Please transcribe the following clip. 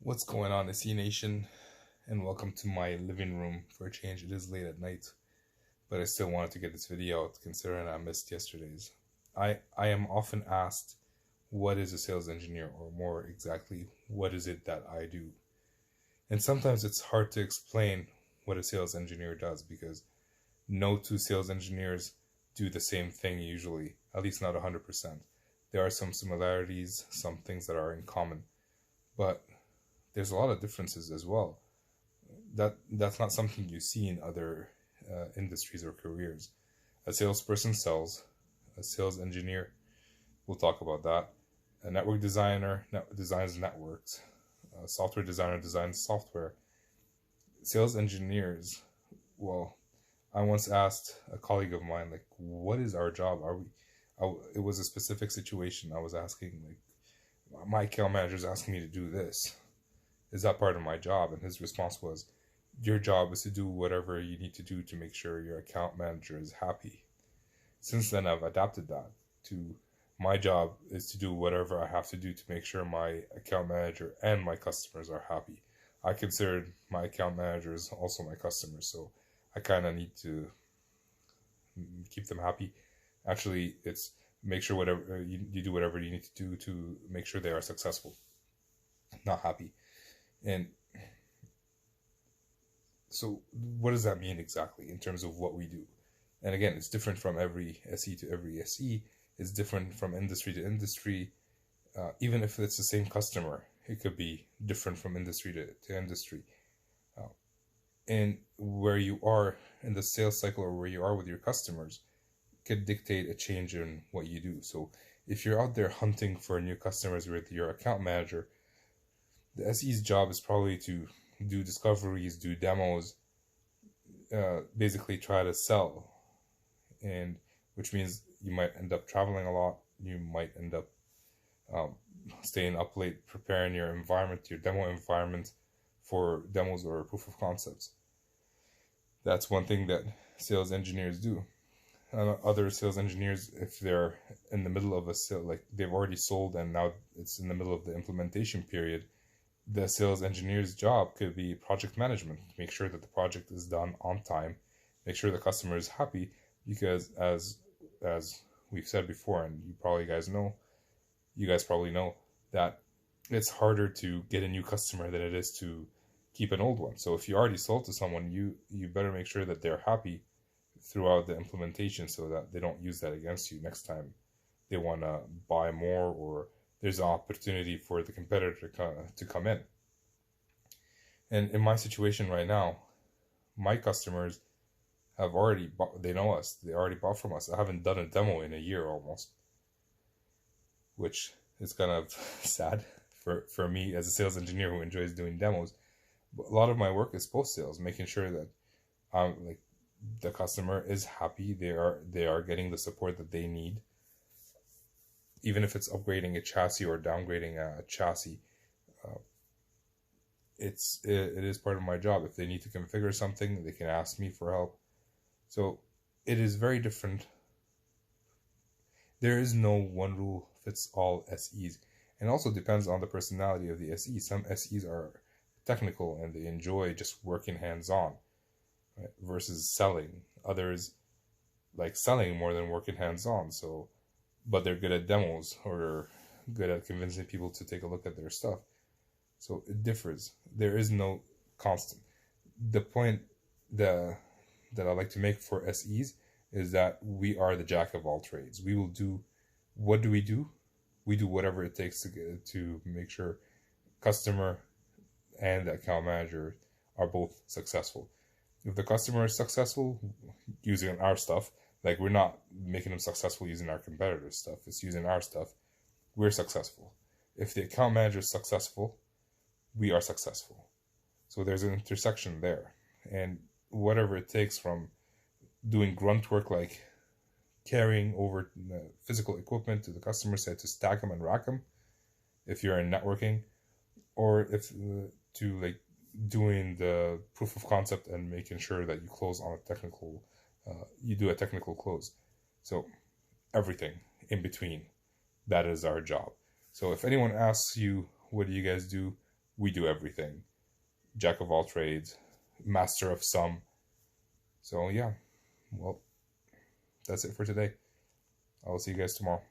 What's going on, SE Nation? And welcome to my living room. For a change, it is late at night, but I still wanted to get this video out considering I missed yesterday's. I am often asked, what is a sales engineer, or more exactly, what is it that I do? And sometimes it's hard to explain what a sales engineer does because no two sales engineers do the same thing usually, at least not 100%. There are some similarities, some things that are in common, but there's a lot of differences as well. That's not something you see in other industries or careers. A salesperson sells, a sales engineer, we'll talk about that. A network designer designs networks, a software designer designs software. Sales engineers, well, I once asked a colleague of mine, like, what is our job? It was a specific situation. I was asking, like, my account manager is asking me to do this. Is that part of my job? And his response was, your job is to do whatever you need to do to make sure your account manager is happy. Since then, I've adapted that to my job is to do whatever I have to do to make sure my account manager and my customers are happy. I consider my account managers also my customers, so I kind of need to keep them happy. Actually, it's make sure whatever you do whatever you need to do to make sure they are successful, not happy. And so what does that mean exactly in terms of what we do? And again, it's different from every SE to every SE. It's different from industry to industry. Even if it's the same customer, it could be different from industry to industry. And where you are in the sales cycle or where you are with your customers could dictate a change in what you do. So if you're out there hunting for new customers with your account manager, the SE's job is probably to do discoveries, do demos, basically try to sell, and which means you might end up traveling a lot. You might end up staying up late preparing your environment, your demo environment for demos or proof of concepts. That's one thing that sales engineers do. Other sales engineers, if they're in the middle of a sale, like they've already sold and now it's in the middle of the implementation period, the sales engineer's job could be project management, make sure that the project is done on time, make sure the customer is happy, because as we've said before, and you guys probably know that it's harder to get a new customer than it is to keep an old one. So if you already sold to someone, you better make sure that they're happy throughout the implementation so that they don't use that against you next time they want to buy more, or there's an opportunity for the competitor to come in. And in my situation right now, my customers have already bought, they know us, they already bought from us. I haven't done a demo in a year almost, which is kind of sad for me as a sales engineer who enjoys doing demos. But a lot of my work is post-sales, making sure that like the customer is happy, they are getting the support that they need, even if it's upgrading a chassis or downgrading a chassis. It is part of my job. If they need to configure something, they can ask me for help. So it is very different. There is no one rule fits all SEs, and also depends on the personality of the SE. Some SEs are technical and they enjoy just working hands-on, right, versus selling. Others like selling more than working hands-on, so but they're good at demos or good at convincing people to take a look at their stuff. So it differs. There is no constant. The point that I like to make for SEs is that we are the jack of all trades. We will do, what do? We do whatever it takes to make sure customer and the account manager are both successful. If the customer is successful using our stuff, like we're not making them successful using our competitors' stuff, it's using our stuff, we're successful. If the account manager is successful, we are successful. So there's an intersection there. And whatever it takes, from doing grunt work like carrying over physical equipment to the customer side to stack them and rack them, if you're in networking, or if to like doing the proof of concept and making sure that you close on a technical you do a technical close. So everything in between, that is our job. So if anyone asks you, what do you guys do? we do everything. Jack of all trades, master of some. So yeah, well, that's it for today. I will see you guys tomorrow.